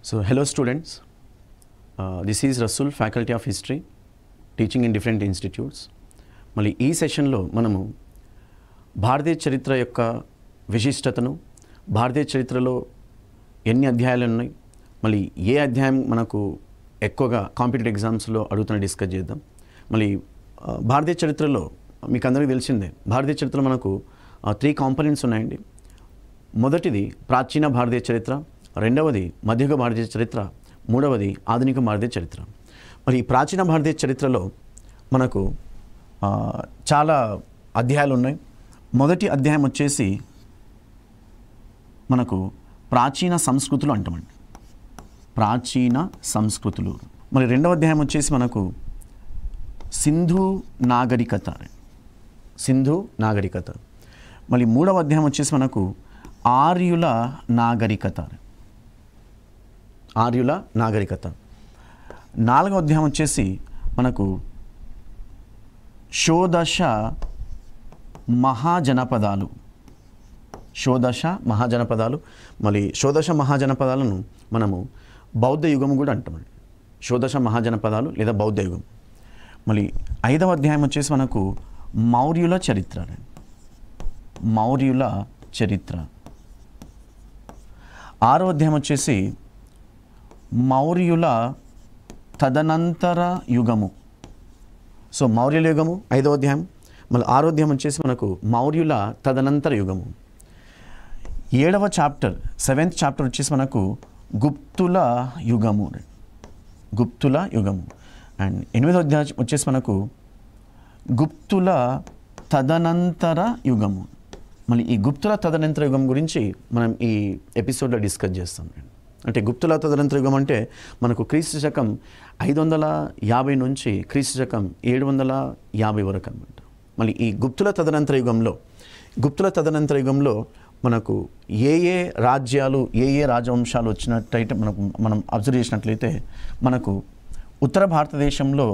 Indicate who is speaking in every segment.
Speaker 1: So, hello students, this is Rasul, Faculty of History, teaching in different institutes. మళ్ళీ ఈ సెషన్లో మనము భారతీయ చరిత్ర యొక్క విశిష్టతను, భారతీయ చరిత్రలో ఎన్ని అధ్యాయాలు ఉన్నాయి, మళ్ళీ ఏ అధ్యాయం మనకు ఎక్కువగా కాంపిటేటివ్ ఎగ్జామ్స్లో అడుగుతున్న డిస్కస్ చేద్దాం. మళ్ళీ భారతీయ చరిత్రలో మీకు అందరికీ తెలిసిందే, భారతీయ చరిత్రలో మనకు 3 కాంపోనెంట్స్ ఉన్నాయండి. మొదటిది ప్రాచీన భారతీయ చరిత్ర, రెండవది మధ్యయుగ భారతీయ చరిత్ర, మూడవది ఆధునిక భారతీయ చరిత్ర. మరి ఈ ప్రాచీన భారతీయ చరిత్రలో మనకు చాలా అధ్యాయాలు ఉన్నాయి. మొదటి అధ్యాయం వచ్చేసి మనకు ప్రాచీన సంస్కృతులు అంటామండి, ప్రాచీన సంస్కృతులు. మరి రెండవ అధ్యాయం వచ్చేసి మనకు సింధు నాగరికత, సింధు నాగరికత. మళ్ళీ మూడవ అధ్యాయం వచ్చేసి మనకు ఆర్యుల నాగరికత, ఆర్యుల నాగరికత. నాలుగవ అధ్యాయం వచ్చేసి మనకు షోడశ మహాజనపదాలు, షోడశ మహాజనపదాలు. మళ్ళీ షోడశ మహాజనపదాలను మనము బౌద్ధ యుగము కూడా అంటామండి, షోడశ మహాజనపదాలు లేదా బౌద్ధ యుగం. మళ్ళీ ఐదవ అధ్యాయం వచ్చేసి మనకు మౌర్యుల చరిత్ర, మౌర్యుల చరిత్ర. ఆరవ అధ్యాయం వచ్చేసి మౌర్యుల తదనంతర యుగము. సో మౌర్యుల యుగము ఐదవ అధ్యాయం. మళ్ళీ ఆరో అధ్యాయం వచ్చేసి మనకు మౌర్యుల తదనంతర యుగము. ఏడవ చాప్టర్, 7th చాప్టర్ వచ్చేసి మనకు గుప్తుల యుగము, గుప్తుల యుగము. అండ్ 8వ అధ్యాయం వచ్చేసి మనకు గుప్తుల తదనంతర యుగము. మళ్ళీ ఈ గుప్తుల తదనంతర యుగం గురించి మనం ఈ ఎపిసోడ్లో డిస్కస్ చేస్తాం. అంటే గుప్తుల తదనంతర యుగం అంటే మనకు క్రీస్తు శకం 550 నుంచి క్రీస్తు శకం 750 వరకు అనమాట. మళ్ళీ ఈ గుప్తుల తదనంతర యుగంలో మనకు ఏ రాజ్యాలు, ఏ రాజవంశాలు వచ్చినట్టయితే మనం అబ్జర్వ్ చేసినట్లయితే మనకు ఉత్తర భారతదేశంలో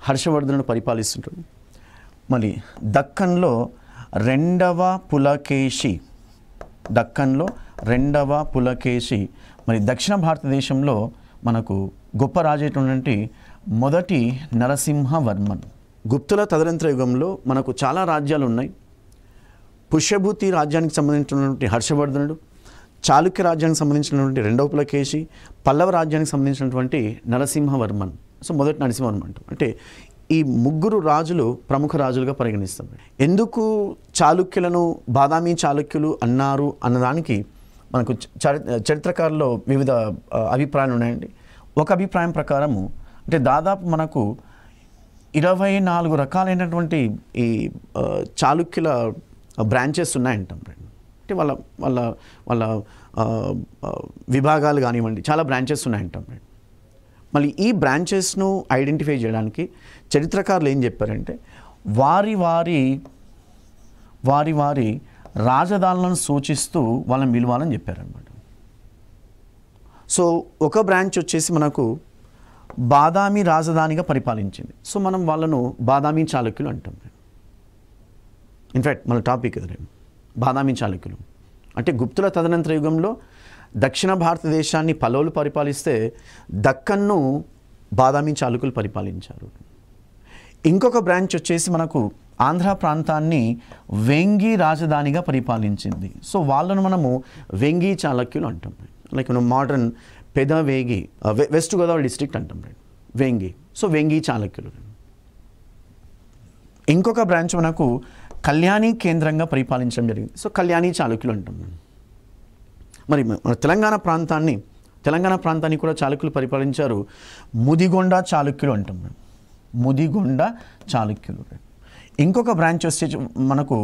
Speaker 1: హర్షవర్ధనుడు పరిపాలిస్తుంటాడు. మళ్ళీ దక్కన్లో రెండవ పులకేశి. మరి దక్షిణ భారతదేశంలో మనకు గొప్ప రాజు అయినటువంటి మొదటి నరసింహవర్మన్. గుప్తుల తదనంతర యుగంలో మనకు చాలా రాజ్యాలు ఉన్నాయి. పుష్యభూతి రాజ్యానికి సంబంధించినటువంటి హర్షవర్ధనుడు, చాళుక్య రాజ్యానికి సంబంధించినటువంటి రెండవ పులకేశి, పల్లవ రాజ్యానికి సంబంధించినటువంటి నరసింహవర్మన్. సో మొదటి నరసింహవర్మన్ అంటాం. అంటే ఈ ముగ్గురు రాజులు ప్రముఖ రాజులుగా పరిగణిస్తాం. ఎందుకు చాళుక్యులను బాదామి చాళుక్యులు అన్నారు అన్నదానికి మనకు చరిత్రకారుల్లో వివిధ అభిప్రాయాలు ఉన్నాయండి. ఒక అభిప్రాయం ప్రకారము అంటే దాదాపు మనకు 24 రకాలైనటువంటి ఈ చాళుక్యుల బ్రాంచెస్ ఉన్నాయంటాం. అంటే వాళ్ళ వాళ్ళ వాళ్ళ విభాగాలు కానివ్వండి, చాలా బ్రాంచెస్ ఉన్నాయంటాం. మళ్ళీ ఈ బ్రాంచెస్ను ఐడెంటిఫై చేయడానికి చరిత్రకారులు ఏం చెప్పారంటే వారి వారి రాజధానులను సూచిస్తూ వాళ్ళని పిలవాలని చెప్పారనమాట. సో ఒక బ్రాంచ్ వచ్చేసి మనకు బాదామి రాజధానిగా పరిపాలించింది. సో మనం వాళ్ళను బాదామి చాళుక్యులు అంటాం. ఇన్ఫ్యాక్ట్ మన టాపిక్ ఎదురే బాదామి చాళుక్యులు. అంటే గుప్తుల తదనంతర యుగంలో దక్షిణ భారతదేశాన్ని పల్లవులు పరిపాలిస్తే దక్కన్ను బాదామి చాళుక్యులు పరిపాలించారు. ఇంకొక బ్రాంచ్ వచ్చేసి మనకు ఆంధ్ర ప్రాంతాన్ని వెంగి రాజధానిగా పరిపాలించింది. సో వాళ్ళను మనము వెంగి చాళుక్యులు అంటాం. లైక్ మనం modern Pedavegi, west Godavari district అంటాం వెంగి. సో వెంగి చాళుక్యులు. ఇంకొక బ్రాంచ్ మనకు కళ్యాణి కేంద్రంగా పరిపాలించడం జరిగింది. సో కళ్యాణి చాళుక్యులు అంటాం. మరి మన తెలంగాణ ప్రాంతాన్ని కూడా చాళుక్యులు పరిపాలించారు. ముదిగొండ చాళుక్యులు అంటాం. ముదిగొండ చాళుక్యులు. ఇంకొక బ్రాంచ్ వచ్చే మనకు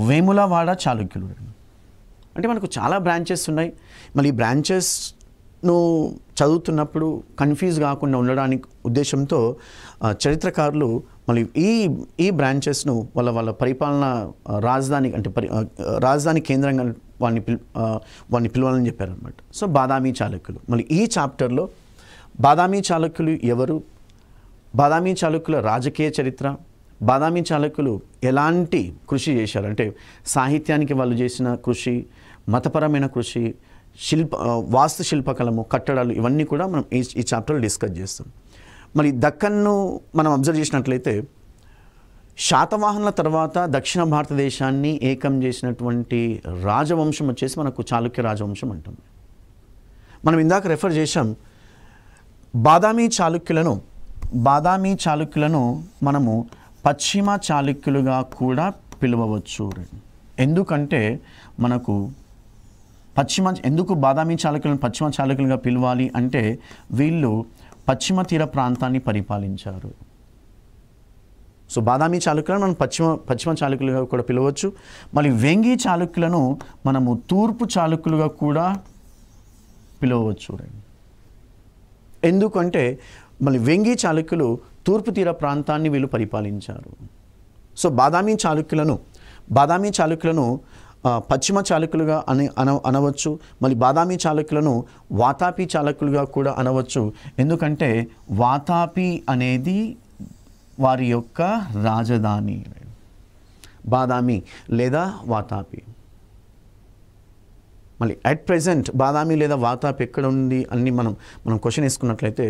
Speaker 1: వేములవాడ చాళుక్యులు. అంటే మనకు చాలా బ్రాంచెస్ ఉన్నాయి. మళ్ళీ ఈ బ్రాంచెస్ను చదువుతున్నప్పుడు కన్ఫ్యూజ్ కాకుండా ఉండడానికి ఉద్దేశంతో చరిత్రకారులు మళ్ళీ ఈ బ్రాంచెస్ను వాళ్ళ పరిపాలన రాజధాని అంటే రాజధాని కేంద్రంగా వాడిని పిలవాలని చెప్పారనమాట. సో బాదామి చాళుక్యులు. మళ్ళీ ఈ చాప్టర్లో బాదామి చాళుక్యులు ఎవరు, బాదామి చాళుక్యుల రాజకీయ చరిత్ర, బాదామి చాళుక్యులు ఎలాంటి కృషి చేశారు అంటే సాహిత్యానికి వాళ్ళు చేసిన కృషి, మతపరమైన కృషి, వాస్తు శిల్పకళము, కట్టడాలు, ఇవన్నీ కూడా మనం ఈ చాప్టర్లో డిస్కస్ చేస్తాం. మరి దక్కన్ను మనం అబ్జర్వ్ చేసినట్లయితే శాతవాహనుల తర్వాత దక్షిణ భారతదేశాన్ని ఏకం చేసినటువంటి రాజవంశం వచ్చేసి మనకు చాళుక్య రాజవంశం అంటాం. మనం ఇందాక రెఫర్ చేసాం, బాదామి చాళుక్యులను మనము పశ్చిమ చాళుక్యులుగా కూడా పిలవవచ్చు. ఎందుకంటే మనకు ఎందుకు బాదామి చాళుక్యులను పశ్చిమ చాళుక్యులుగా పిలవాలి అంటే వీళ్ళు పశ్చిమ తీర ప్రాంతాన్ని పరిపాలించారు. సో బాదామి చాళుక్యులను మనం పశ్చిమ చాళుక్యులుగా కూడా పిలవచ్చు. మళ్ళీ వెంగి చాళుక్యులను మనము తూర్పు చాళుక్యులుగా కూడా పిలవచ్చు. ఎందుకంటే మళ్ళీ వెంగి చాళుక్యులు తూర్పు తీర ప్రాంతాన్ని వీళ్ళు పరిపాలించారు. సో బాదామి చాళుక్యులను పశ్చిమ చాళుక్యులుగా అనవచ్చు. మళ్ళీ బాదామి చాళుక్యులను వాతాపి చాళుక్యులుగా కూడా అనవచ్చు. ఎందుకంటే వాతాపి అనేది వారి యొక్క రాజధాని, బాదామి లేదా వాతాపి. మళ్ళీ అట్ ప్రెజెంట్ బాదామి లేదా వాతాపి ఎక్కడ ఉంది అని మనం క్వశ్చన్ వేసుకున్నట్లయితే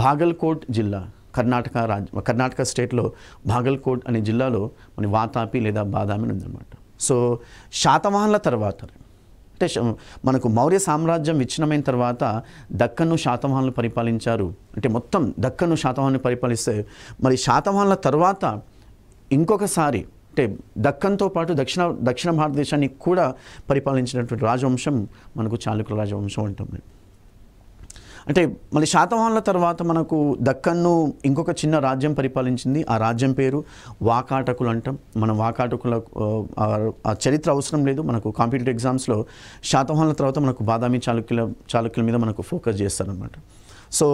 Speaker 1: బాగల్కోట్ జిల్లా, కర్ణాటక స్టేట్లో బాగల్కోట్ అనే జిల్లాలో మన వాతాపి లేదా బాదామి ఉందన్నమాట. సో శాతవాహనుల తర్వాత అంటే మనకు మౌర్య సామ్రాజ్యం విచ్ఛిన్నమైన తర్వాత దక్కన్ను శాతవాహనులు పరిపాలించారు. అంటే మొత్తం దక్కన్ను శాతవాహనులు పరిపాలిస్తే మరి శాతవాహనుల తర్వాత ఇంకొకసారి అంటే దక్కన్తో పాటు దక్షిణ భారతదేశాన్ని కూడా పరిపాలించినటువంటి రాజవంశం మనకు చాళుక్యుల రాజవంశం ఉంటుంది. అంటే మళ్ళీ శాతవాహనుల తర్వాత మనకు దక్కన్ను ఇంకొక చిన్న రాజ్యం పరిపాలించింది. ఆ రాజ్యం పేరు వాకాటకులు అంటాం. మనం వాకాటకుల ఆ చరిత్ర అవసరం లేదు, మనకు కాంపిటేటివ్ ఎగ్జామ్స్లో శాతవాహనుల తర్వాత మనకు బాదామి చాళుక్యుల మీద మనకు ఫోకస్ చేస్తారనమాట. సో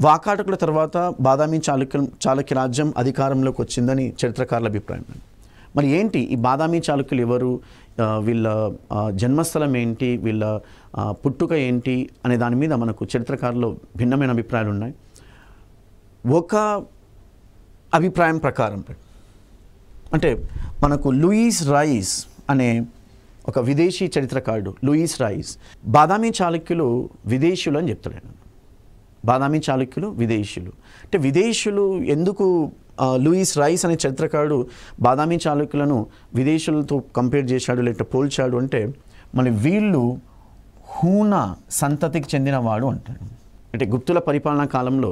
Speaker 1: వాకాటకుల తర్వాత బాదామి చాళుక్య రాజ్యం అధికారంలోకి వచ్చిందని చరిత్రకారుల అభిప్రాయం. మరి ఏంటి ఈ బాదామి చాళుక్యులు ఎవరు, వీళ్ళ జన్మస్థలం ఏంటి, వీళ్ళ పుట్టుక ఏంటి అనే దాని మీద మనకు చరిత్రకారులు భిన్నమైన అభిప్రాయాలు ఉన్నాయి. ఒక అభిప్రాయం ప్రకారం అంటే మనకు లూయిస్ రైస్ అనే ఒక విదేశీ చరిత్రకారుడు లూయిస్ రైస్ బాదామి చాళుక్యులు విదేశీయులు అని చెప్తాడు. బాదామి చాళుక్యులు విదేశీయులు అంటే విదేశీయులు ఎందుకు లూయిస్ రైస్ అనే చరిత్రకారుడు బాదామి చాళుక్యులను విదేశీయులతో కంపేర్ చేశాడు లేకపోతే పోల్చాడు అంటే మన వీళ్ళు హూణ సంతతికి చెందినవాడు అంటాడు. అంటే గుప్తుల పరిపాలనా కాలంలో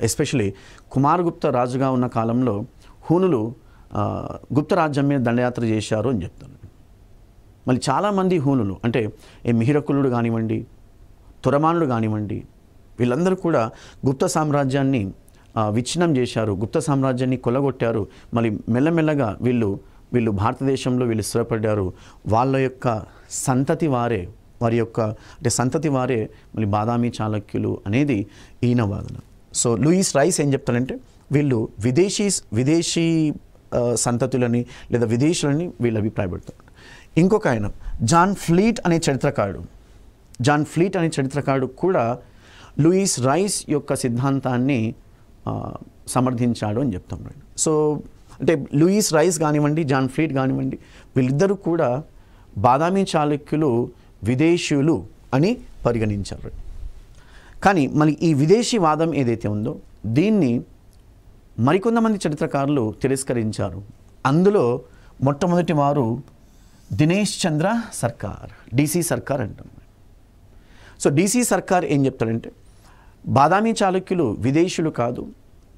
Speaker 1: ఎస్పెషలీ కుమారగుప్త రాజుగా ఉన్న కాలంలో హూనులు గుప్త రాజ్యం మీద దండయాత్ర చేశారు అని చెప్తాను. మళ్ళీ చాలామంది హూనులు అంటే మిహిరకులుడు కానివ్వండి, తొరమానుడు కానివ్వండి, వీళ్ళందరూ కూడా గుప్త సామ్రాజ్యాన్ని విచ్ఛిన్నం చేశారు, గుప్త సామ్రాజ్యాన్ని కొల్లగొట్టారు. మళ్ళీ మెల్లమెల్లగా వీళ్ళు భారతదేశంలో వీళ్ళు స్థిరపడ్డారు. వాళ్ళ యొక్క సంతతి వారే మళ్ళీ బాదామి చాళుక్యులు అనేది ఈయన వాదన. సో లూయిస్ రైస్ ఏం చెప్తాడంటే వీళ్ళు విదేశీ సంతతులని లేదా విదేశీయులని వీళ్ళు అభిప్రాయపడతారు. ఇంకొక ఆయన జాన్ ఫ్లీట్ అనే చరిత్రకారుడు కూడా లూయిస్ రైస్ యొక్క సిద్ధాంతాన్ని సమర్థించాడు అని చెప్తాం. సో అంటే లూయిస్ రైస్ కానివ్వండి, జాన్ ఫ్లీట్ కానివ్వండి, వీళ్ళిద్దరూ కూడా బాదామి చాళుక్యులు విదేశీయులు అని పరిగణించారు. కానీ మళ్ళీ ఈ విదేశీ వాదం ఏదైతే ఉందో దీన్ని మరికొంతమంది చరిత్రకారులు తిరస్కరించారు. అందులో మొట్టమొదటి వారు దినేష్ చంద్ర సర్కార్, డిసి సర్కార్ అంటాం. సో డిసి సర్కార్ ఏం చెప్తాడంటే బాదామి చాళుక్యులు విదేశీయులు కాదు,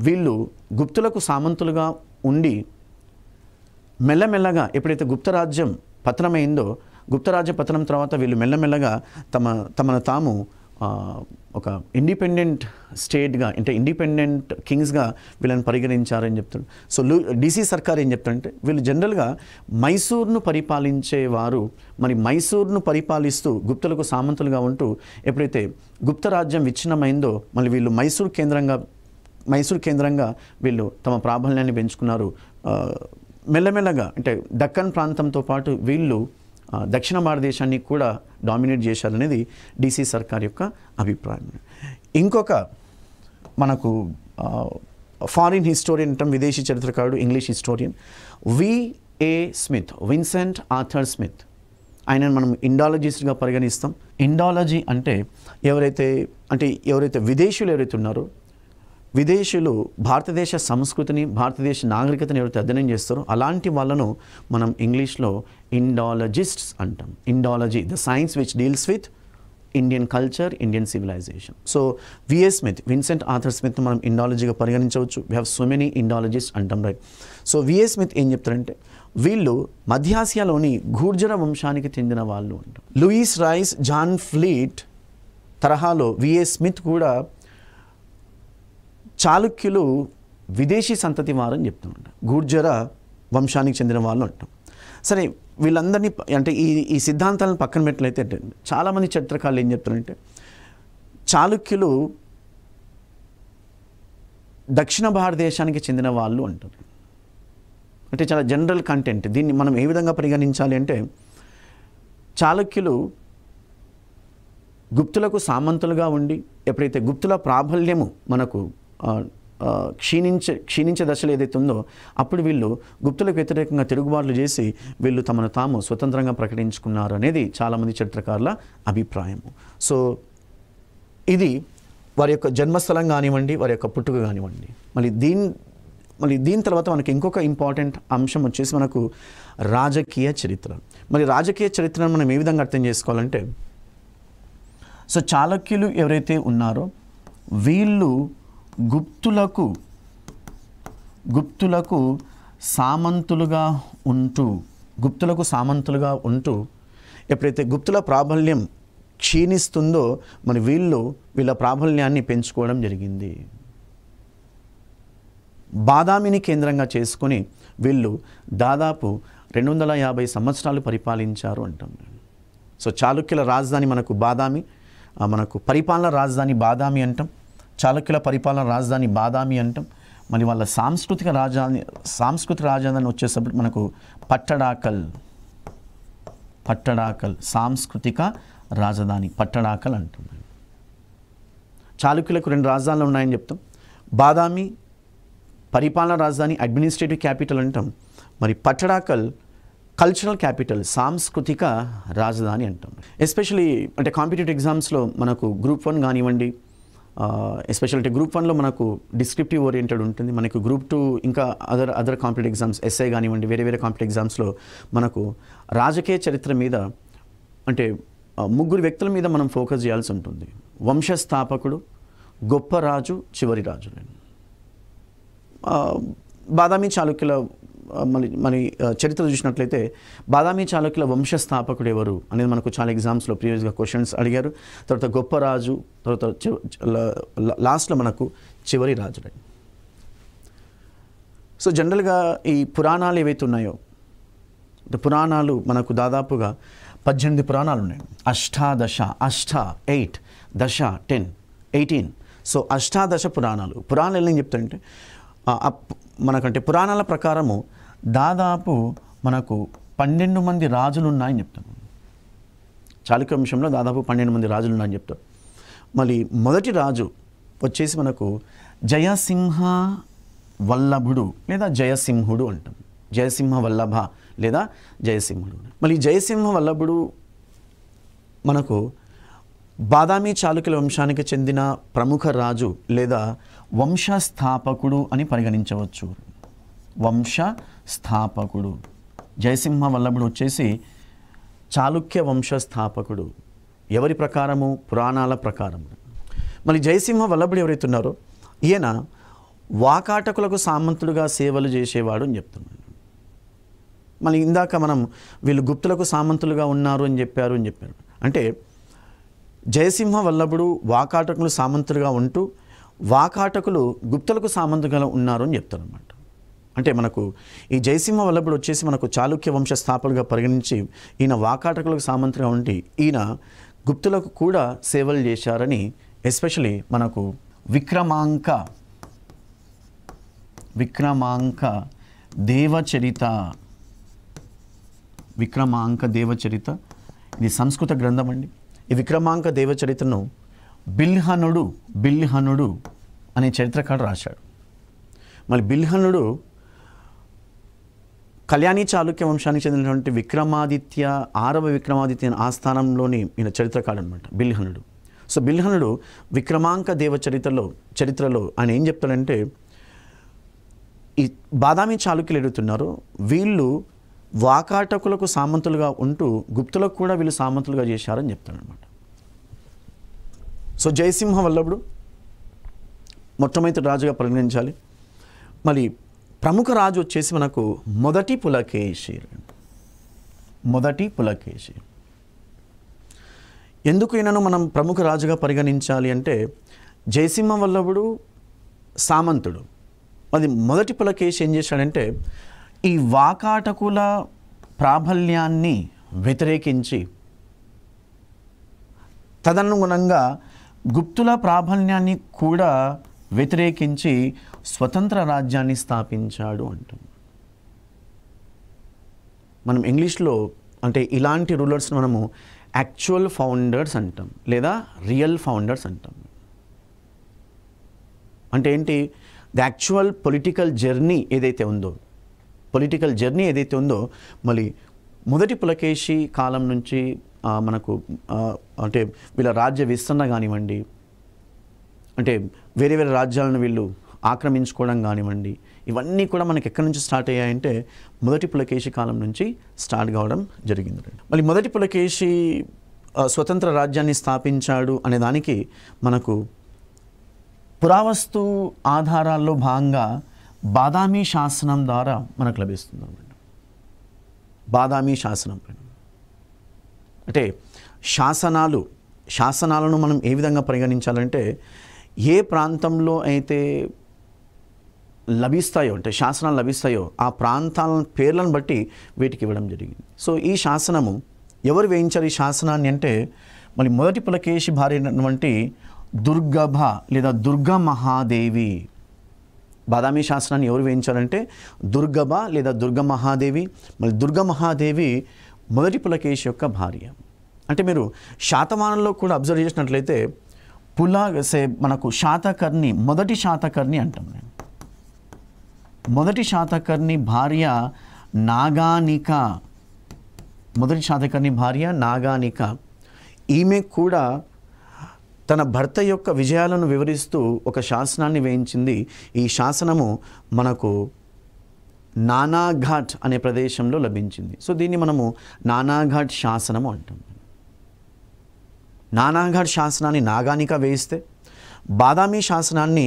Speaker 1: వీళ్ళు గుప్తులకు సామంతులుగా ఉండి మెల్లమెల్లగా ఎప్పుడైతే గుప్తరాజ్యం పతనమైందో గుప్తరాజ్య పతనం తర్వాత వీళ్ళు మెల్లమెల్లగా తమను తాము ఒక ఇండిపెండెంట్ స్టేట్గా అంటే ఇండిపెండెంట్ కింగ్స్గా వీళ్ళని పరిగణించారని చెప్తాడు. సో డిసి సర్కార్ ఏం చెప్తాడంటే వీళ్ళు జనరల్గా మైసూర్ను పరిపాలించేవారు, మరి మైసూర్ను పరిపాలిస్తూ గుప్తులకు సామంతులుగా ఉంటూ ఎప్పుడైతే గుప్తరాజ్యం విచ్ఛిన్నమైందో మళ్ళీ వీళ్ళు మైసూర్ కేంద్రంగా వీళ్ళు తమ ప్రాబల్యాన్ని పెంచుకున్నారు. మెల్లమెల్లగా అంటే దక్కన్ ప్రాంతంతో పాటు వీళ్ళు దక్షిణ భారతదేశాన్ని కూడా డామినేట్ చేశారనేది డిసి సర్కార్ యొక్క అభిప్రాయం. ఇంకొక మనకు ఫారిన్ హిస్టోరియన్ అంటాం, విదేశీ చరిత్రకారుడు, English historian Vincent Arthur Smith. ఆయనను మనం ఇండాలజిస్ట్గా పరిగణిస్తాం. ఇండాలజీ అంటే ఎవరైతే విదేశీయులు ఎవరైతే ఉన్నారో, విదేశీయులు భారతదేశ సంస్కృతిని, భారతదేశ నాగరికతని ఎవరైతే అధ్యయనం చేస్తారో అలాంటి వాళ్ళను మనం ఇంగ్లీష్లో ఇండాలజిస్ట్స్ అంటాం. Indology, the science which deals with Indian culture, Indian civilization. So VS Smith, Vincent Arthur Smith మనం ఇండాలజీగా పరిగణించవచ్చు. We have so many Indologist అంటాం, రైట్. సో విఎస్ స్మిత్ ఏం చెప్తారంటే వీళ్ళు మధ్యాసియాలోని గూర్జర వంశానికి చెందిన వాళ్ళు అంటాం. లూయిస్ రైస్, జాన్ ఫ్లీట్ తరహాలో విఎస్ స్మిత్ కూడా చాళుక్యులు విదేశీ సంతతి వారని చెప్తామంట, గూర్జర వంశానికి చెందిన వాళ్ళు అంటాం. సరే, వీళ్ళందరినీ అంటే ఈ సిద్ధాంతాలను పక్కన పెట్టినట్లయితే చాలామంది చరిత్రకారులు ఏం చెప్తారంటే చాళుక్యులు దక్షిణ భారతదేశానికి చెందిన వాళ్ళు అంటారు. అంటే చాలా జనరల్ కంటెంట్. దీన్ని మనం ఏ విధంగా పరిగణించాలి అంటే చాళుక్యులు గుప్తులకు సామంతులుగా ఉండి ఎప్పుడైతే గుప్తుల ప్రాబల్యము మనకు క్షీణించే దశలో ఏదైతే ఉందో అప్పుడు వీళ్ళు గుప్తులకు వ్యతిరేకంగా తిరుగుబాట్లు చేసి వీళ్ళు తమను తాము స్వతంత్రంగా ప్రకటించుకున్నారు అనేది చాలామంది చరిత్రకారుల అభిప్రాయము. సో ఇది వారి యొక్క జన్మస్థలం కానివ్వండి, వారి యొక్క పుట్టుక కానివ్వండి. మళ్ళీ దీని తర్వాత మనకి ఇంకొక ఇంపార్టెంట్ అంశం వచ్చేసి మనకు రాజకీయ చరిత్ర. మరి రాజకీయ చరిత్రను మనం ఏ విధంగా అర్థం చేసుకోవాలంటే, సో చాళుక్యులు ఎవరైతే ఉన్నారో వీళ్ళు గుప్తులకు సామంతులుగా ఉంటూ ఎప్పుడైతే గుప్తుల ప్రాబల్యం క్షీణిస్తుందో మరి వీళ్ళ ప్రాబల్యాన్ని పెంచుకోవడం జరిగింది. బాదామిని కేంద్రంగా చేసుకొని వీళ్ళు దాదాపు 250 సంవత్సరాలు పరిపాలించారు అంటాం. సో చాళుక్యుల రాజధాని మనకు బాదామి, మనకు పరిపాలన రాజధాని బాదామి అంటాం. చాళుక్యుల పరిపాలన రాజధాని బాదామి అంటాం. మరి వాళ్ళ సాంస్కృతిక రాజధాని వచ్చేసప్పుడు మనకు పట్టడాకల్ సాంస్కృతిక రాజధాని పట్టడాకల్ అంటాం. చాళుక్యులకు 2 రాజధానులు ఉన్నాయని చెప్తాం. బాదామి పరిపాలన రాజధాని, అడ్మినిస్ట్రేటివ్ క్యాపిటల్ అంటాం. మరి పట్టడాకల్ కల్చరల్ క్యాపిటల్, సాంస్కృతిక రాజధాని అంటాం. ఎస్పెషలీ అంటే కాంపిటేటివ్ ఎగ్జామ్స్లో మనకు గ్రూప్ 1 కానివ్వండి, ఎస్పెషల్ అంటే గ్రూప్ 1లో మనకు డిస్క్రిప్టివ్ ఓరియంటెడ్ ఉంటుంది. మనకు గ్రూప్ 2 ఇంకా అదర్ కాంపిటేటివ్ ఎగ్జామ్స్, ఎస్ఐ కానివ్వండి, వేరే కాంపిటేటివ్ ఎగ్జామ్స్లో మనకు రాజకీయ చరిత్ర మీద అంటే 3 వ్యక్తుల మీద మనం ఫోకస్ చేయాల్సి ఉంటుంది. వంశస్థాపకుడు, గొప్ప రాజు, చివరి రాజు. బాదామి చాళుక్యుల మరి చరిత్ర చూసినట్లయితే బాదామి చాళుక్యుల వంశస్థాపకుడు ఎవరు అనేది మనకు చాలా ఎగ్జామ్స్లో ప్రీవియస్గా క్వశ్చన్స్ అడిగారు. తర్వాత గొప్ప రాజు, తర్వాత లాస్ట్లో మనకు చివరి రాజు. సో జనరల్గా ఈ పురాణాలు ఏవైతే ఉన్నాయో, పురాణాలు మనకు దాదాపుగా 18 పురాణాలు ఉన్నాయి. 8 దశ 10 18. సో అష్టాదశ పురాణాలు ఏం చెప్తారంటే మనకంటే పురాణాల ప్రకారము దాదాపు మనకు 12 మంది రాజులు ఉన్నాయని చెప్తాను. చాళుక్య వంశంలో దాదాపు 12 మంది రాజులు ఉన్నాయని చెప్తారు. మళ్ళీ మొదటి రాజు వచ్చేసి మనకు జయసింహ వల్లభుడు లేదా జయసింహుడు అంటాం. జయసింహ వల్లభ లేదా జయసింహుడు. మళ్ళీ జయసింహ వల్లభుడు మనకు బాదామి చాళుక్యుల వంశానికి చెందిన ప్రముఖ రాజు లేదా వంశస్థాపకుడు అని పరిగణించవచ్చు. వంశస్థాపకుడు జయసింహ వల్లభుడు వచ్చేసి చాళుక్య వంశస్థాపకుడు. ఎవరి ప్రకారము? పురాణాల ప్రకారము. మళ్ళీ జయసింహ వల్లభుడు ఎవరైతే ఉన్నారో ఈయన వాకాటకులకు సామంతులుగా సేవలు చేసేవాడు అని చెప్తున్నాడు. మళ్ళీ ఇందాక మనం వీళ్ళు గుప్తులకు సామంతులుగా ఉన్నారు అని చెప్పారు. అంటే జయసింహ వల్లభుడు వాకాటకులు సామంతులుగా ఉంటూ వాకాటకులు గుప్తులకు సామంతులుగా ఉన్నారు అని చెప్తారు అన్నమాట. అంటే మనకు ఈ జయసింహ వల్లభుడు వచ్చేసి మనకు చాళుక్య వంశ స్థాపకులుగా పరిగణించి ఈయన వాకాటకులకు సామంతులుగా ఉండి ఈయన గుప్తులకు కూడా సేవలు చేశారని ఎస్పెషలీ మనకు విక్రమాంక దేవచరిత ఇది సంస్కృత గ్రంథం అండి. ఈ విక్రమాంక దేవచరితను బిల్హనుడు అనే చరిత్రకారుడు రాశాడు. మళ్ళీ బిల్హనుడు కళ్యాణి చాళుక్య వంశానికి చెందినటువంటి విక్రమాదిత్య 6వ విక్రమాదిత్య ఆస్థానంలోని ఈయన చరిత్రకారుడు అనమాట బిల్హణుడు. సో బిల్హణుడు విక్రమాంక దేవ చరిత్రలో ఆయన ఏం చెప్తాడంటే, ఈ బాదామి చాళుక్యులు ఎదుగుతున్నారో వీళ్ళు వాకాటకులకు సామంతులుగా ఉంటూ గుప్తులకు కూడా వీళ్ళు సామంతులుగా చేశారని చెప్తాడనమాట. సో జయసింహ వల్లభుడు మొట్టమొదటి రాజుగా పరిగణించాలి. మరి ప్రముఖ రాజు వచ్చేసి మనకు మొదటి పులకేశి. ఎందుకు ఈయనను మనం ప్రముఖ రాజుగా పరిగణించాలి అంటే, జయసింహ వల్లభుడు సామంతుడు. అది మొదటి పులకేశి ఏం చేశాడంటే, ఈ వాకాటకుల ప్రాబల్యాన్ని వ్యతిరేకించి తదనుగుణంగా గుప్తుల ప్రాబల్యాన్ని కూడా వ్యతిరేకించి స్వతంత్ర రాజ్యాన్ని స్థాపించాడు అంటాం. మనం ఇంగ్లీష్లో అంటే ఇలాంటి రూలర్స్ని మనము యాక్చువల్ ఫౌండర్స్ అంటాం లేదా రియల్ ఫౌండర్స్ అంటాం. అంటే ఏంటి, ది యాక్చువల్ పొలిటికల్ జర్నీ ఏదైతే ఉందో మళ్ళీ మొదటి పులకేశి కాలం నుంచి మనకు అంటే వీళ్ళ రాజ్య విస్తరణ కానివ్వండి, అంటే వేరే వేరే రాజ్యాలను వీళ్ళు ఆక్రమించుకోవడం కానివ్వండి, ఇవన్నీ కూడా మనకి ఎక్కడి నుంచి స్టార్ట్ అయ్యాయంటే మొదటి పులకేశి కాలం నుంచి స్టార్ట్ కావడం జరిగింది. మళ్ళీ మొదటి పులకేశి స్వతంత్ర రాజ్యాన్ని స్థాపించాడు అనే దానికి మనకు పురావస్తు ఆధారాల్లో భాగంగా బాదామి శాసనం ద్వారా మనకు లభిస్తుంది అన్నమాట. బాదామి శాసనం అంటే శాసనాలను మనం ఏ విధంగా పరిగణించాలంటే, ఏ ప్రాంతంలో అయితే లభిస్తాయో అంటే శాసనాలు లభిస్తాయో ఆ ప్రాంతాల పేర్లను బట్టి వీటికి ఇవ్వడం జరిగింది. సో ఈ శాసనము ఎవరు వేయించారు ఈ శాసనాన్ని అంటే, మళ్ళీ మొదటి పులకేశి భార్య అయినటువంటి దుర్గభ లేదా దుర్గా మహాదేవి. బాదామి శాసనాన్ని ఎవరు వేయించారంటే దుర్గభ లేదా దుర్గా మహాదేవి. మళ్ళీ దుర్గా మహాదేవి మొదటి పులకేశి యొక్క భార్య. అంటే మీరు శాతవాహనంలో కూడా అబ్జర్వ్ చేసినట్లయితే మనకు శాతకర్ణి, మొదటి శాతకర్ణి అంటాం. మొదటి శాతకర్ణి భార్య నాగానిక. మొదటి శాతకర్ణి భార్య నాగానిక. ఈమె కూడా తన భర్త యొక్క విజయాలను వివరిస్తూ ఒక శాసనాన్ని వేయించింది. ఈ శాసనము మనకు నానాఘాట్ అనే ప్రదేశంలో లభించింది. సో దీన్ని మనము నానాఘాట్ శాసనము అంటాం. నానాఘాట్ శాసనాన్ని నాగానిక వేయిస్తే, బాదామి శాసనాన్ని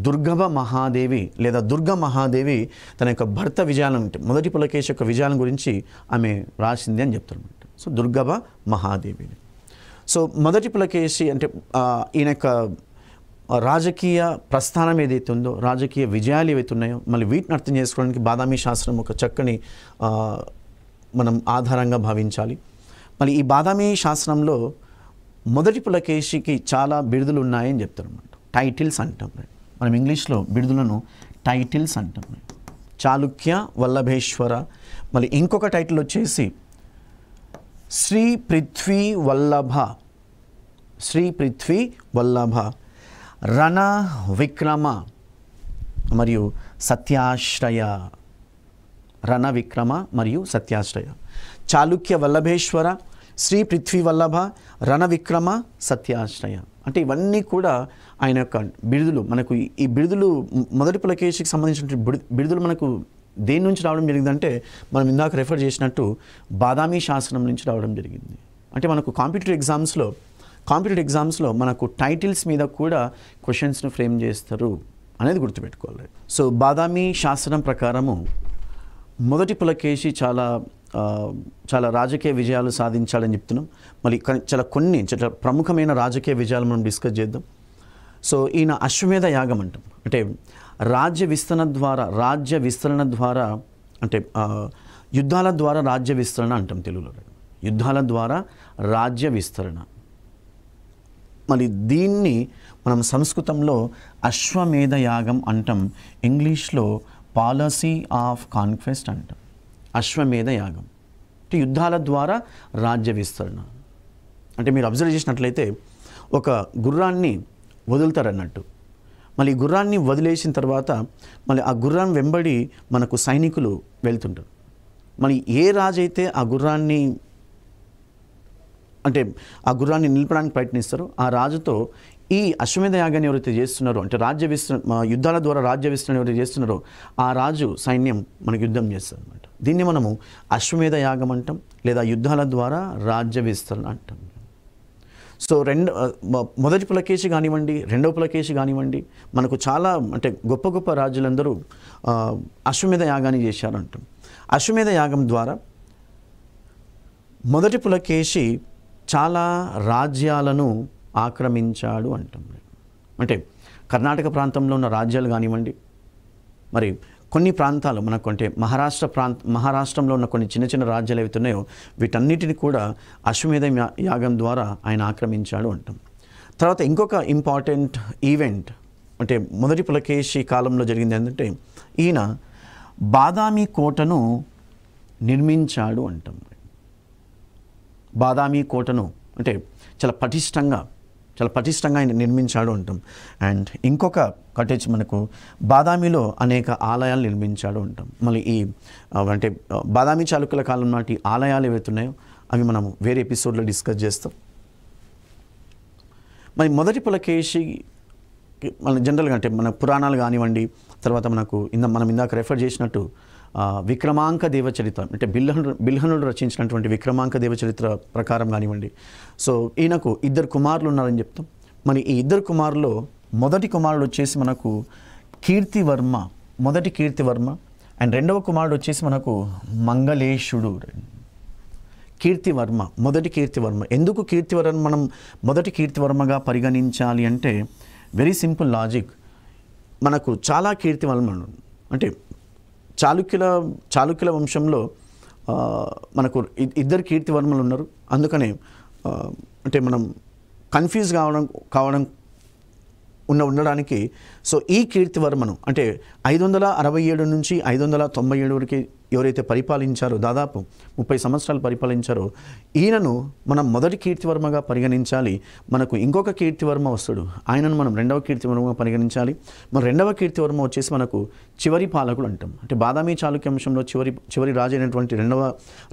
Speaker 1: దుర్గభ మహాదేవి లేదా దుర్గా మహాదేవి తన యొక్క భర్త విజయాలను, మొదటి పులకేశి యొక్క విజయాల గురించి ఆమె రాసింది అని చెప్తారన్నమాట. సో దుర్గభ మహాదేవి. సో మొదటి పులకేశి అంటే ఈయన యొక్క రాజకీయ ప్రస్థానం ఏదైతే ఉందో, రాజకీయ విజయాలు ఏవైతే ఉన్నాయో, మళ్ళీ వీటిని అర్థం చేసుకోవడానికి బాదామి శాసనం ఒక చక్కని మనం ఆధారంగా భావించాలి. మళ్ళీ ఈ బాదామి శాసనంలో మొదటి పులకేశికి చాలా బిరుదులు ఉన్నాయని చెప్తారు అన్నమాట. టైటిల్స్ అంటాం. మనం ఇంగ్లీష్లో బిరుదులను టైటిల్స్ అంటాం. చాళుక్య వల్లభేశ్వర. మళ్ళీ ఇంకొక టైటిల్ వచ్చేసి శ్రీ పృథ్వీ వల్లభ, రణ విక్రమ మరియు సత్యాశ్రయ. చాళుక్య వల్లభేశ్వర, శ్రీ పృథ్వీ వల్లభ, రణ విక్రమ, సత్యాశ్రయ. అంటే ఇవన్నీ కూడా ఆయన యొక్క బిరుదులు. మనకు ఈ బిరుదులు మొదటి పులకేశికి సంబంధించిన బిరుదులు మనకు దేని నుంచి రావడం జరిగిందంటే, మనం ఇందాక రెఫర్ చేసినట్టు బాదామి శాసనం నుంచి రావడం జరిగింది. అంటే మనకు కాంపిటేటివ్ ఎగ్జామ్స్లో మనకు టైటిల్స్ మీద కూడా క్వశ్చన్స్ను ఫ్రేమ్ చేస్తారు అనేది గుర్తుపెట్టుకోవాలి. సో బాదామి శాసనం ప్రకారము మొదటి పులకేశి చాలా రాజకీయ విజయాలు సాధించాలని చెప్తున్నాం. మళ్ళీ చాలా ప్రముఖమైన రాజకీయ విజయాలు మనం డిస్కస్ చేద్దాం. సో ఈయన అశ్వమేధ యాగం అంటాం. అంటే రాజ్య విస్తరణ ద్వారా అంటే యుద్ధాల ద్వారా రాజ్య విస్తరణ అంటాం తెలుగులో. యుద్ధాల ద్వారా రాజ్య విస్తరణ. మరి దీన్ని మనం సంస్కృతంలో అశ్వమేధ యాగం అంటాం. ఇంగ్లీష్లో పాలసీ ఆఫ్ కాన్క్వెస్ట్ అంటాం. అశ్వమేధ యాగం అంటే యుద్ధాల ద్వారా రాజ్య విస్తరణ. అంటే మీరు అబ్జర్వ్ చేసినట్లయితే ఒక గుర్రాన్ని వదులుతారన్నట్టు. మళ్ళీ ఈ గుర్రాన్ని వదిలేసిన తర్వాత మళ్ళీ ఆ గుర్రం వెంబడి మనకు సైనికులు వెళ్తుంటారు. మరి ఏ రాజు అయితే ఆ గుర్రాన్ని నిలపడానికి ప్రయత్నిస్తారో ఆ రాజుతో ఈ అశ్వమేధ యాగాన్ని ఎవరైతే చేస్తున్నారో, అంటే యుద్ధాల ద్వారా రాజ్య విస్తరణ ఎవరైతే చేస్తున్నారో ఆ రాజు సైన్యం మనకు యుద్ధం చేస్తారు అనమాట. దీన్ని మనము అశ్వమేధ యాగం అంటాం, లేదా యుద్ధాల ద్వారా రాజ్య విస్తరణ అంటాం. సో మొదటి పులకేశి కానివ్వండి, రెండవ పులకేశి కానివ్వండి, మనకు చాలా అంటే గొప్ప గొప్ప రాజులందరూ అశ్వమేధ యాగాన్ని చేశారంటాం. అశ్వమేధ యాగం ద్వారా మొదటి పులకేశి చాలా రాజ్యాలను ఆక్రమించాడు అంటాం. అంటే కర్ణాటక ప్రాంతంలో ఉన్న రాజ్యాలు కానివ్వండి, మరి కొన్ని ప్రాంతాలు మనకు అంటే మహారాష్ట్రంలో ఉన్న కొన్ని చిన్న చిన్న రాజ్యాలు ఏవైతే ఉన్నాయో వీటన్నిటిని కూడా అశ్వమేధ యాగం ద్వారా ఆయన ఆక్రమించాడు అంటాం. తర్వాత ఇంకొక ఇంపార్టెంట్ ఈవెంట్ అంటే మొదటి పులకేశి కాలంలో జరిగింది ఏంటంటే ఈయన బాదామి కోటను నిర్మించాడు అంటాం. బాదామి కోటను అంటే చాలా పటిష్టంగా ఆయన నిర్మించాడు అంటాం. అండ్ ఇంకొక కట్టేజ్ మనకు బాదామిలో అనేక ఆలయాలు నిర్మించాడు అంటాం. మళ్ళీ అంటే బాదామి చాళుక్యుల కాలం నాటి ఆలయాలు ఏవైతే ఉన్నాయో అవి మనం వేరే ఎపిసోడ్లో డిస్కస్ చేస్తాం. మరి మొదటి పులకేశి మన జనరల్గా అంటే మన పురాణాలు కానివ్వండి, తర్వాత మనం ఇందాక రెఫర్ చేసినట్టు విక్రమాంక దేవచరిత్ర అంటే బిల్హనుడు రచించినటువంటి విక్రమాంక దేవచరిత్ర ప్రకారం కానివ్వండి, సో ఈయనకు 2 కుమారులు ఉన్నారని చెప్తాం. మరి ఈ 2 కుమారుల్లో మొదటి కుమారుడు వచ్చేసి మనకు మొదటి కీర్తివర్మ అండ్ రెండవ కుమారుడు వచ్చేసి మనకు మంగళేశుడు. మొదటి కీర్తివర్మ. ఎందుకు కీర్తివర్మ మనం మొదటి కీర్తివర్మగా పరిగణించాలి అంటే వెరీ సింపుల్ లాజిక్. మనకు చాలా కీర్తివర్మలు అంటే చాళుక్యుల వంశంలో మనకు 2 కీర్తివర్మలు ఉన్నారు. అందుకనే అంటే మనం కన్ఫ్యూజ్ కావడం ఉండడానికి సో ఈ కీర్తివర్మను అంటే 567 నుంచి 597 వరకు ఎవరైతే పరిపాలించారో, దాదాపు 30 సంవత్సరాలు పరిపాలించారో ఈయనను మనం మొదటి కీర్తివర్మగా పరిగణించాలి. మనకు ఇంకొక కీర్తివర్మ వస్తాడు, ఆయనను మనం రెండవ కీర్తివర్మగా పరిగణించాలి. మన రెండవ కీర్తివర్మ వచ్చేసి మనకు చివరి పాలకుడు అంటాం. అంటే బాదామి చాళుక్య వంశంలో చివరి రాజు అయినటువంటి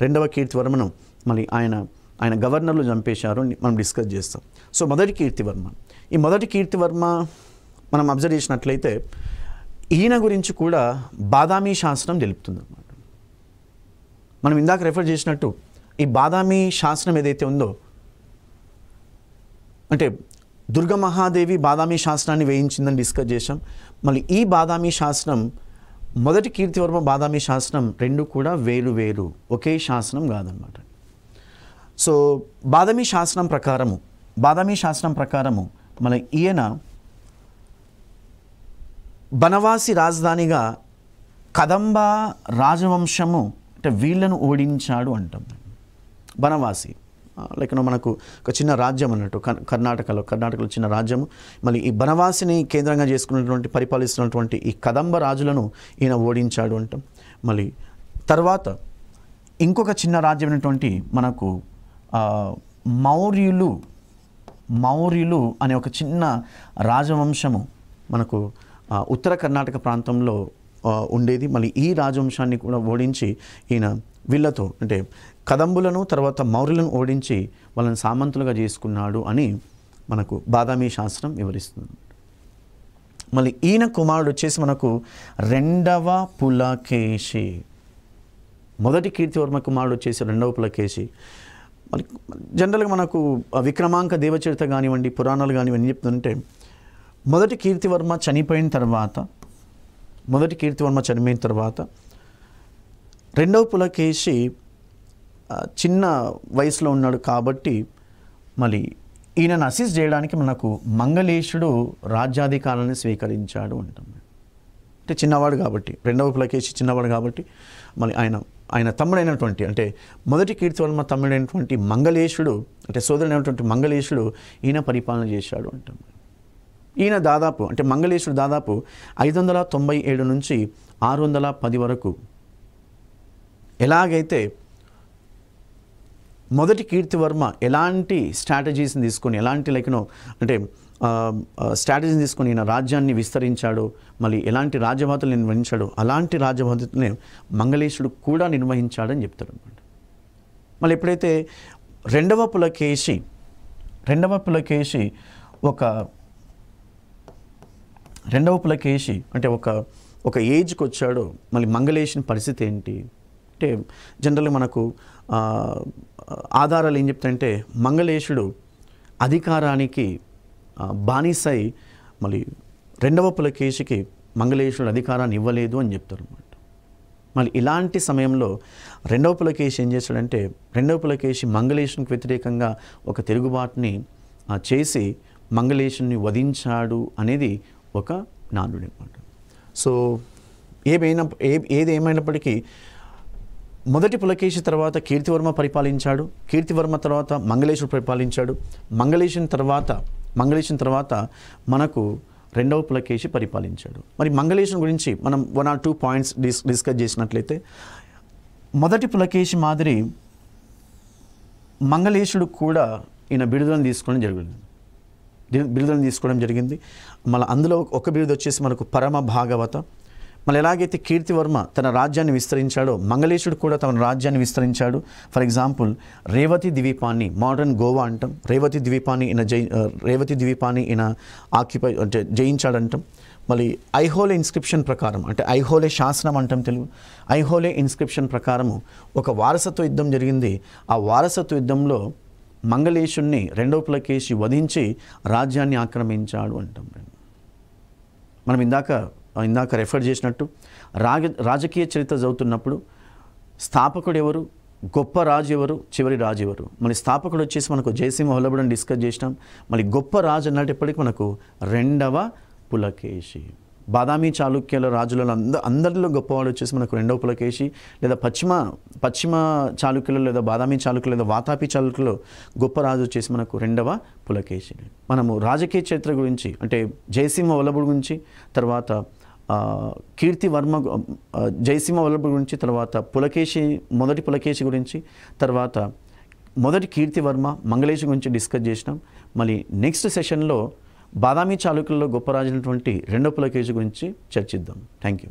Speaker 1: రెండవ కీర్తివర్మను మళ్ళీ ఆయన గవర్నర్లు చంపేశారు మనం డిస్కస్ చేస్తాం. సో మొదటి కీర్తివర్మ, ఈ మొదటి కీర్తివర్మ మనం అబ్జర్వ్ చేసినట్లయితే ఈయన గురించి కూడా బాదామి శాసనం తెలుపుతుంది అన్నమాట. మనం ఇందాక రెఫర్ చేసినట్టు ఈ బాదామి శాసనం ఏదైతే ఉందో అంటే దుర్గమహాదేవి బాదామి శాసనాన్ని వేయించిందని డిస్కస్ చేశాం. మళ్ళీ ఈ బాదామి శాసనం మొదటి కీర్తివర్మ బాదామి శాసనం రెండు కూడా వేరు ఒకే శాసనం కాదనమాట. సో బాదామి శాసనం ప్రకారము మన ఈయన బనవాసి రాజధానిగా కదంబ రాజవంశము అంటే వీళ్ళను ఓడించాడు అంటాం. బనవాసి లైక్ మనకు ఒక చిన్న రాజ్యం అన్నట్టు కర్ణాటకలో చిన్న రాజ్యము. మళ్ళీ ఈ బనవాసిని కేంద్రంగా చేసుకున్నటువంటి పరిపాలిస్తున్నటువంటి ఈ కదంబ రాజులను ఈయన ఓడించాడు అంటాం. మళ్ళీ తర్వాత ఇంకొక చిన్న రాజ్యం అయినటువంటి మనకు మౌర్యులు అనే ఒక చిన్న రాజవంశము మనకు ఉత్తర కర్ణాటక ప్రాంతంలో ఉండేది. మళ్ళీ ఈ రాజవంశాన్ని కూడా ఓడించి ఈయన వీళ్ళతో అంటే కదంబులను తర్వాత మౌర్యులను ఓడించి వాళ్ళని సామంతులుగా చేసుకున్నాడు అని మనకు బాదామి శాస్త్రం వివరిస్తుంది. మళ్ళీ ఈయన కుమారుడు వచ్చేసి మనకు రెండవ పులకేశి. మొదటి కీర్తివర్మ కుమారుడు వచ్చేసి రెండవ పులకేశి. మరి జనరల్గా మనకు విక్రమాంక దేవచరిత్ర కానివ్వండి, పురాణాలు కానివ్వండి చెప్తుంటే మొదటి కీర్తివర్మ చనిపోయిన తర్వాత రెండవ పులకేశి చిన్న వయసులో ఉన్నాడు కాబట్టి మళ్ళీ ఈయనను అసిస్ట్ చేయడానికి మనకు మంగళేశుడు రాజ్యాధికారాన్ని స్వీకరించాడు అంటాం. అంటే చిన్నవాడు కాబట్టి, రెండవ పులకేశి చిన్నవాడు కాబట్టి మళ్ళీ ఆయన తమ్ముడైనటువంటి అంటే మొదటి కీర్తివర్మ తమ్ముడైనటువంటి మంగళేశుడు అంటే సోదరుడైనటువంటి మంగళేశుడు ఈయన పరిపాలన చేశాడు అంటాం. ఈయన దాదాపు అంటే మంగళేశుడు దాదాపు 597 నుంచి 610 వరకు ఎలాగైతే మొదటి కీర్తివర్మ ఎలాంటి స్ట్రాటజీస్ని తీసుకొని ఎలాంటి అంటే స్ట్రాటజీని తీసుకొని ఈయన రాజ్యాన్ని విస్తరించాడో, మళ్ళీ ఎలాంటి రాజ్యభాతలు నిర్వహించాడో అలాంటి రాజ్యభాతని మంగళేశుడు కూడా నిర్వహించాడని చెప్తారు అనమాట. మళ్ళీ ఎప్పుడైతే రెండవ పులకేశి అంటే ఒక ఏజ్కి వచ్చాడో మళ్ళీ మంగళేశుని పరిస్థితి ఏంటి అంటే, జనరల్గా మనకు ఆధారాలు ఏం చెప్తాయంటే మంగళేశుడు అధికారానికి బానిసై మళ్ళీ రెండవ పులకేశికి మంగళేశుడు అధికారాన్ని ఇవ్వలేదు అని చెప్తారు అన్నమాట. మళ్ళీ ఇలాంటి సమయంలో రెండవ పులకేశి ఏం చేశాడంటే, రెండవ పులకేశి మంగళేశునికి వ్యతిరేకంగా ఒక తిరుగుబాటుని చేసి మంగళేశుని వధించాడు అనేది ఒక నానుడి అన్నమాట. సో ఏదేమైనప్పటికీ మొదటి పులకేశి తర్వాత కీర్తివర్మ పరిపాలించాడు, కీర్తివర్మ తర్వాత మంగళేశుడు పరిపాలించాడు, మంగళేశుని తర్వాత మనకు రెండవ పులకేశి పరిపాలించాడు. మరి మంగళేశుని గురించి మనం 1 or 2 పాయింట్స్ డిస్కస్ చేసినట్లయితే, మొదటి పులకేశి మాదిరి మంగళేశుడు కూడా ఈయన బిరుదులను తీసుకోవడం జరిగింది. మళ్ళీ అందులో ఒక బిరుదు వచ్చేసి మనకు పరమ భాగవత. మళ్ళీ ఎలాగైతే కీర్తివర్మ తన రాజ్యాన్ని విస్తరించాడో మంగళేశుడు కూడా తన రాజ్యాన్ని విస్తరించాడు. ఫర్ ఎగ్జాంపుల్ రేవతి ద్వీపాన్ని, మోడర్న్ గోవా అంటాం, రేవతి ద్వీపాన్ని ఈయన ఆక్యుపై అంటే జయించాడంటాం. మళ్ళీ ఐహోలే ఇన్స్క్రిప్షన్ ప్రకారం, అంటే ఐహోలే శాసనం అంటాం తెలుగు, ఐహోలే ఇన్స్క్రిప్షన్ ప్రకారము ఒక వారసత్వ యుద్ధం జరిగింది. ఆ వారసత్వ యుద్ధంలో మంగళేశుణ్ణి రెండవ పులకేశి వధించి రాజ్యాన్ని ఆక్రమించాడు అంటాం. మనం ఇందాక రెఫర్ చేసినట్టు రాజకీయ చరిత్ర చదువుతున్నప్పుడు స్థాపకుడు ఎవరు, గొప్ప రాజు ఎవరు, చివరి రాజు ఎవరు. మళ్ళీ స్థాపకుడు వచ్చేసి మనకు జయసింహ వల్లభుడని డిస్కస్ చేసినాం. మళ్ళీ గొప్ప రాజు అన్నప్పటికీ మనకు రెండవ పులకేశి. బాదామి చాళుక్యుల రాజులలో అందరిలో గొప్పవాడు వచ్చేసి మనకు రెండవ పులకేశి, లేదా పశ్చిమ చాళుక్యులు లేదా బాదామి చాళుక్యులు లేదా వాతాపి చాళుక్యులు గొప్ప రాజు వచ్చేసి మనకు రెండవ పులకేశి. మనము రాజకీయ చరిత్ర గురించి అంటే జయసింహ వల్లభుడు గురించి, తర్వాత జయసింహ వల్లభుడు గురించి, తర్వాత మొదటి పులకేశి గురించి, తర్వాత మొదటి కీర్తివర్మ మంగళేశి గురించి డిస్కస్ చేసినాం. మళ్ళీ నెక్స్ట్ సెషన్లో బాదామి చాళుక్యులలో గొప్ప రాజు అయినటువంటి రెండవ పులకేశి గురించి చర్చిద్దాం. Thank you.